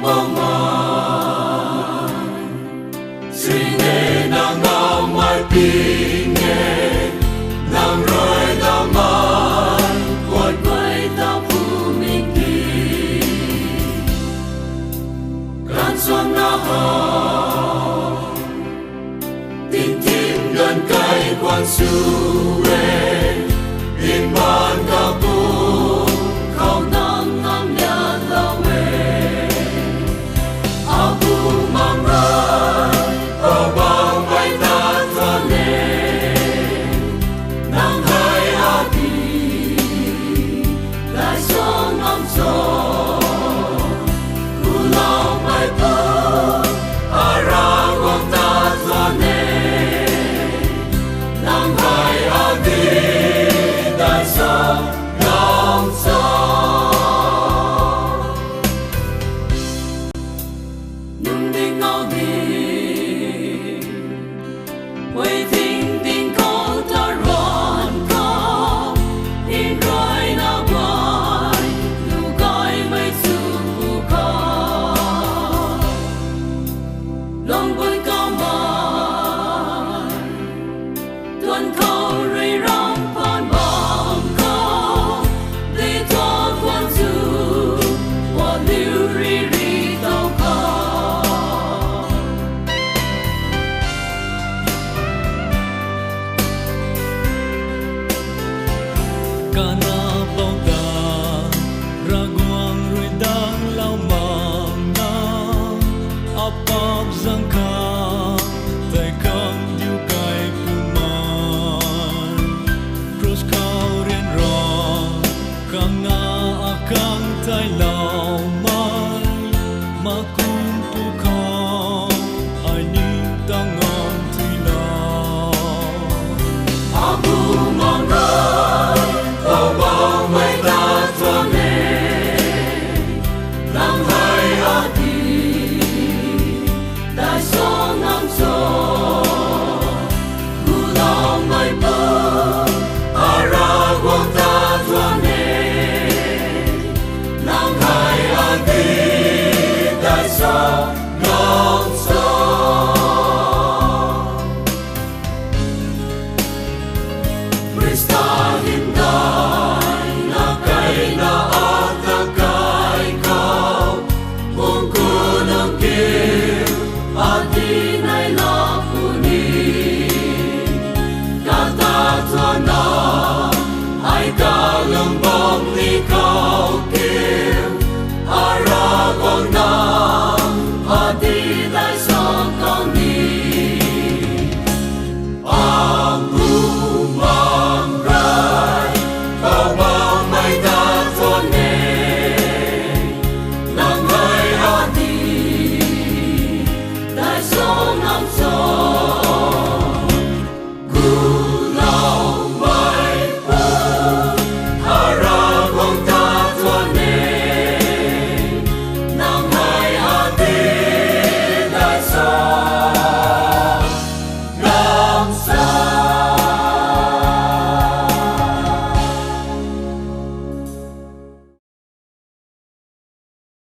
bông mai suy nê nàng ngao mai pi nghe nàng rồi ta mai quay quay ta phu minh kỳ gan xuân na hò tin tim gần cây quan su về in ban ca bu không nang ngam nhà lâu về abu mang ra ở bang bay ta cho nè nang hai a đi lại sông ngắm gió cu lao bay bờ ara quang ta cho nè nang hai a đi đại sông ngắm gió nhung đi ngao đi quay thinh tin có ta rộn có in rồi na quay lu coi mấy su có lòng vui có mòn tuần khâu rơi rong phan bom có đi cho quan du và lưu ri ri tàu có Kana bao ta ra guang rồi đang lao mang na apap giang ka tay kang diu kai puman cross kau ren ro kang na akang tay lao man makum pu ko ai ning tang on thi lao abu mang ra ở bang bay ta cho nè nang hai a đi đại sông ngắm gió cu lao bay bờ ara quang ta cho nè nang hai a đi đại sông ngắm